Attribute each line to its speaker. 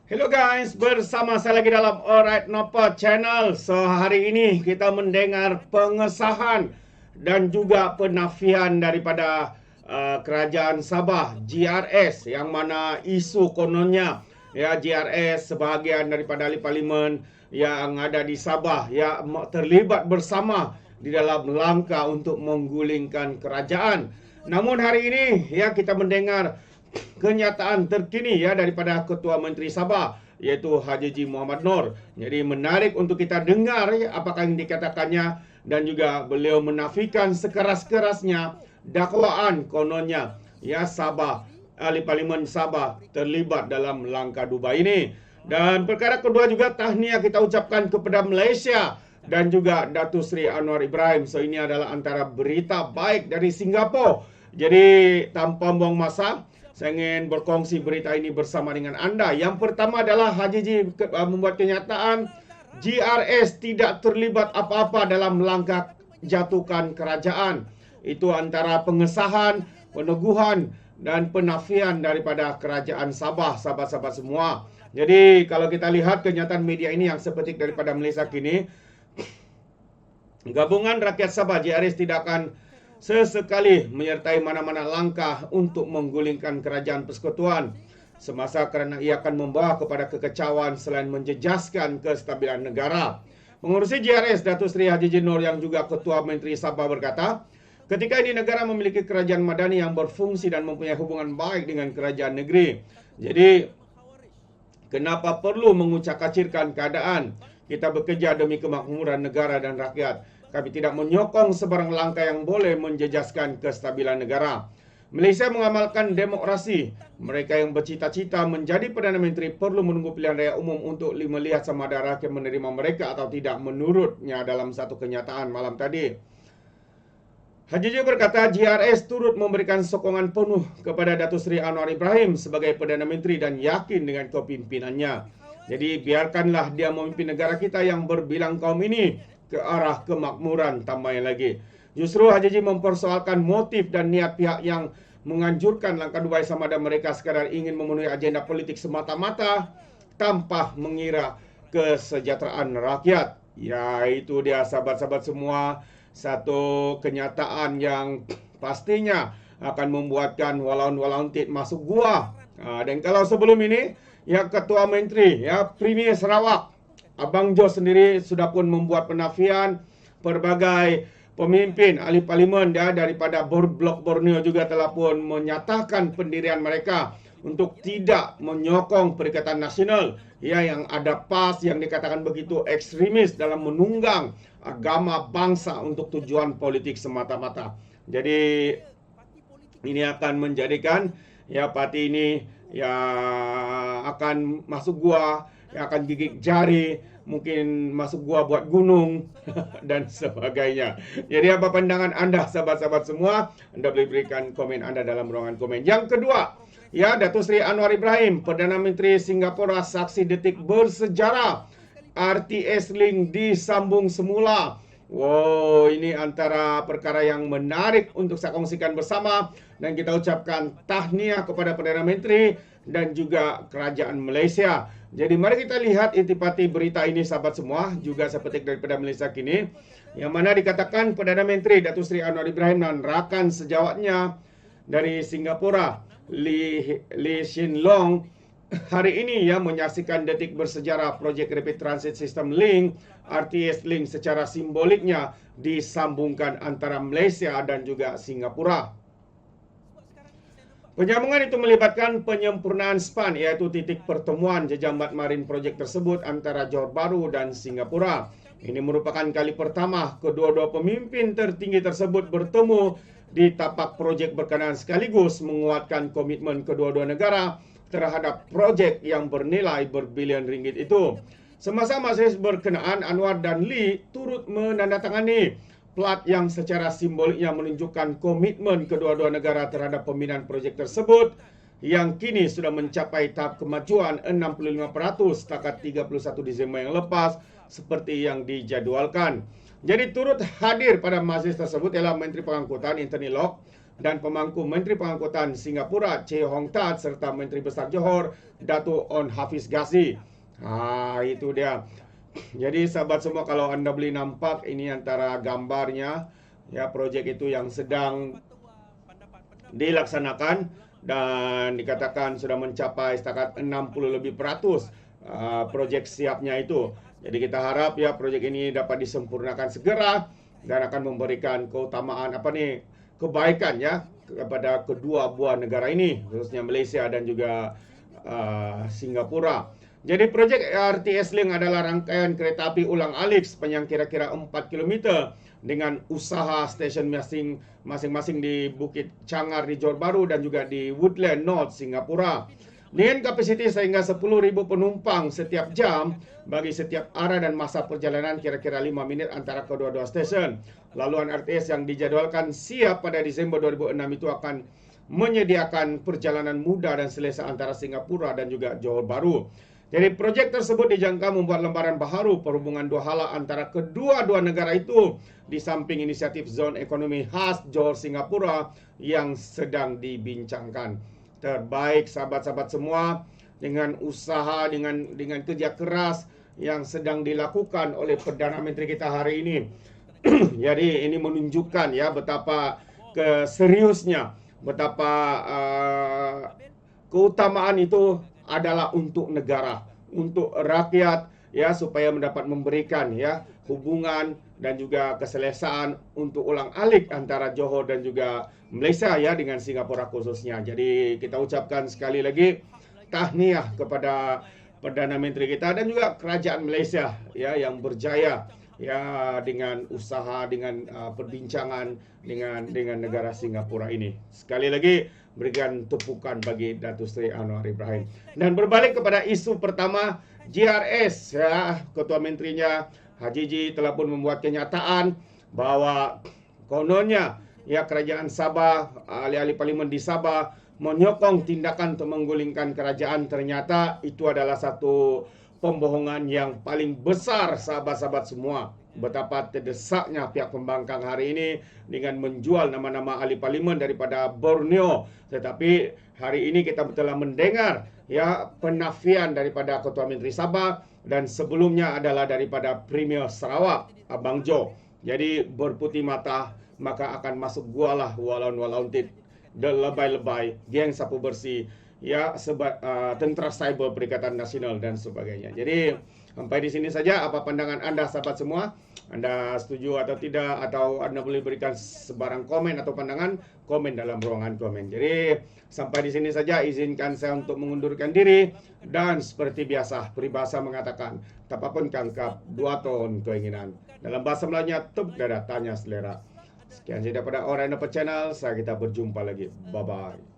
Speaker 1: Hello guys, bersama saya lagi dalam Alright Nopo Channel. So hari ini kita mendengar pengesahan dan juga penafian daripada Kerajaan Sabah GRS, yang mana isu kononnya ya GRS sebahagian daripada ahli parlimen yang ada di Sabah ya terlibat bersama di dalam langkah untuk menggulingkan kerajaan. Namun hari ini ya kita mendengar kenyataan terkini ya daripada Ketua Menteri Sabah, yaitu Haji Ji Muhammad Noor. Jadi menarik untuk kita dengar ya, apakah yang dikatakannya, dan juga beliau menafikan sekeras-kerasnya dakwaan kononnya ya Sabah, ahli parlimen Sabah terlibat dalam langkah Dubai ini. Dan perkara kedua juga tahniah kita ucapkan kepada Malaysia dan juga Datuk Seri Anwar Ibrahim. So ini adalah antara berita baik dari Singapura. Jadi tanpa buang masa, saya ingin berkongsi berita ini bersama dengan anda. Yang pertama adalah Haji Ji membuat kenyataan GRS tidak terlibat apa-apa dalam langkah jatuhkan kerajaan. Itu antara pengesahan, peneguhan dan penafian daripada kerajaan Sabah, sahabat-sahabat semua. Jadi kalau kita lihat kenyataan media ini yang sepetik daripada Malaysia kini, Gabungan Rakyat Sabah GRS tidak akan sesekali menyertai mana-mana langkah untuk menggulingkan kerajaan persekutuan semasa kerana ia akan membawa kepada kekecauan selain menjejaskan kestabilan negara. Pengurusi GRS Datuk Seri Haji Ji Noor yang juga Ketua Menteri Sabah berkata, ketika ini negara memiliki kerajaan madani yang berfungsi dan mempunyai hubungan baik dengan kerajaan negeri. Jadi, kenapa perlu mengucak-acirkan keadaan? Kita bekerja demi kemakmuran negara dan rakyat. Kami tidak menyokong sebarang langkah yang boleh menjejaskan kestabilan negara. Malaysia mengamalkan demokrasi. Mereka yang bercita-cita menjadi Perdana Menteri perlu menunggu pilihan raya umum untuk melihat sama ada rakyat menerima mereka atau tidak, menurutnya dalam satu kenyataan malam tadi. Haji Ji berkata GRS turut memberikan sokongan penuh kepada Datuk Seri Anwar Ibrahim sebagai Perdana Menteri dan yakin dengan kepimpinannya. Jadi biarkanlah dia memimpin negara kita yang berbilang kaum ini ke arah kemakmuran, tambahnya lagi. Justru Haji Ji mempersoalkan motif dan niat pihak yang menganjurkan langkah Dubai sama ada mereka sekadar ingin memenuhi agenda politik semata-mata tanpa mengira kesejahteraan rakyat. Ya, itu dia sahabat-sahabat semua, satu kenyataan yang pastinya akan membuatkan walaun-walaun masuk gua. Dan kalau sebelum ini ya Ketua Menteri ya Premier Sarawak Abang Jo sendiri sudah pun membuat penafian. Berbagai pemimpin ahli parlimen ya, daripada Blok Borneo juga telah pun menyatakan pendirian mereka untuk tidak menyokong Perikatan Nasional ya, yang ada PAS yang dikatakan begitu ekstremis dalam menunggang agama bangsa untuk tujuan politik semata-mata. Jadi ini akan menjadikan ya parti ini ya akan masuk gua, yang akan gigit jari, mungkin masuk gua buat gunung dan sebagainya. Jadi apa pandangan anda sahabat-sahabat semua? Anda boleh berikan komen anda dalam ruangan komen. Yang kedua, ya Datuk Seri Anwar Ibrahim, Perdana Menteri Singapura, saksi detik bersejarah. RTS Link disambung semula. Wow, ini antara perkara yang menarik untuk saya kongsikan bersama, dan kita ucapkan tahniah kepada Perdana Menteri dan juga Kerajaan Malaysia. Jadi mari kita lihat intipati berita ini sahabat semua, juga sepetik daripada Malaysia kini, yang mana dikatakan Perdana Menteri Datuk Seri Anwar Ibrahim dan rakan sejawatnya dari Singapura, Lee Hsien Loong, hari ini ya menyaksikan detik bersejarah projek Rapid Transit System Link RTS Link secara simboliknya disambungkan antara Malaysia dan juga Singapura. Penyambungan itu melibatkan penyempurnaan span, iaitu titik pertemuan jejambat marin projek tersebut antara Johor Bahru dan Singapura. Ini merupakan kali pertama kedua-dua pemimpin tertinggi tersebut bertemu di tapak projek berkenaan, sekaligus menguatkan komitmen kedua-dua negara terhadap projek yang bernilai berbilion ringgit itu. Semasa majlis berkenaan, Anwar dan Lee turut menandatangani plat yang secara simboliknya menunjukkan komitmen kedua-dua negara terhadap pembinaan projek tersebut yang kini sudah mencapai tahap kemajuan 65% setakat 31 Disember yang lepas seperti yang dijadualkan. Jadi turut hadir pada majlis tersebut ialah Menteri Pengangkutan Anthony Locke, dan pemangku Menteri Pengangkutan Singapura Chee Hong Tat serta Menteri Besar Johor Datuk On Hafiz Ghazi. Itu dia. Jadi sahabat semua, kalau anda boleh nampak, ini antara gambarnya ya, projek itu yang sedang dilaksanakan dan dikatakan sudah mencapai setakat 60 lebih peratus projek siapnya itu. Jadi kita harap ya projek ini dapat disempurnakan segera dan akan memberikan keutamaan kebaikan ya kepada kedua buah negara ini, khususnya Malaysia dan juga Singapura. Jadi projek RTS Link adalah rangkaian kereta api ulang-alik sepanjang kira-kira 4 km dengan usaha stesen masing-masing di Bukit Cangar di Johor Bahru dan juga di Woodland North, Singapura. Dengan kapasiti sehingga 10,000 penumpang setiap jam bagi setiap arah dan masa perjalanan kira-kira 5 minit antara kedua-dua stesen. Laluan RTS yang dijadwalkan siap pada Disember 2006 itu akan menyediakan perjalanan mudah dan selesa antara Singapura dan juga Johor Bahru. Jadi projek tersebut dijangka membuat lembaran baharu perhubungan dua hala antara kedua-dua negara itu di samping inisiatif zon ekonomi khas Johor Singapura yang sedang dibincangkan. Terbaik sahabat-sahabat semua, dengan usaha, dengan kerja keras yang sedang dilakukan oleh Perdana Menteri kita hari ini. Jadi ini menunjukkan ya betapa seriusnya, betapa keutamaan itu adalah untuk negara, untuk rakyat ya, supaya mendapat memberikan ya hubungan dan juga keselesaan untuk ulang-alik antara Johor dan juga Malaysia ya dengan Singapura khususnya. Jadi kita ucapkan sekali lagi tahniah kepada Perdana Menteri kita dan juga kerajaan Malaysia ya yang berjaya ya dengan usaha, dengan perbincangan dengan negara Singapura ini. Sekali lagi berikan tepukan bagi Datuk Seri Anwar Ibrahim. Dan berbalik kepada isu pertama, JRS ya, Ketua Menterinya Haji Ji telah pun membuat kenyataan bahwa kononnya ya kerajaan Sabah, ahli-ahli parlimen di Sabah menyokong tindakan untuk menggulingkan kerajaan. Ternyata itu adalah satu pembohongan yang paling besar sahabat-sahabat semua. Betapa terdesaknya pihak pembangkang hari ini dengan menjual nama-nama ahli parlimen daripada Borneo. Tetapi hari ini kita telah mendengar ya penafian daripada Ketua Menteri Sabah dan sebelumnya adalah daripada Premier Sarawak, Abang Jo. Jadi berputih mata maka akan masuk gua lah walaun tit lebay-lebay, geng sapu bersih ya tentera cyber Perikatan Nasional dan sebagainya. Jadi sampai di sini saja. Apa pandangan anda sahabat semua? Anda setuju atau tidak? Atau anda boleh berikan sebarang komen atau pandangan? Komen dalam ruangan komen. Jadi sampai di sini saja. Izinkan saya untuk mengundurkan diri. Dan seperti biasa, peribahasa mengatakan, tapapun kangkap, dua ton keinginan. Dalam bahasa Melayunya, tep dada tanya selera. Sekian saja daripada Orang Dapat Channel. Kita berjumpa lagi. Bye-bye.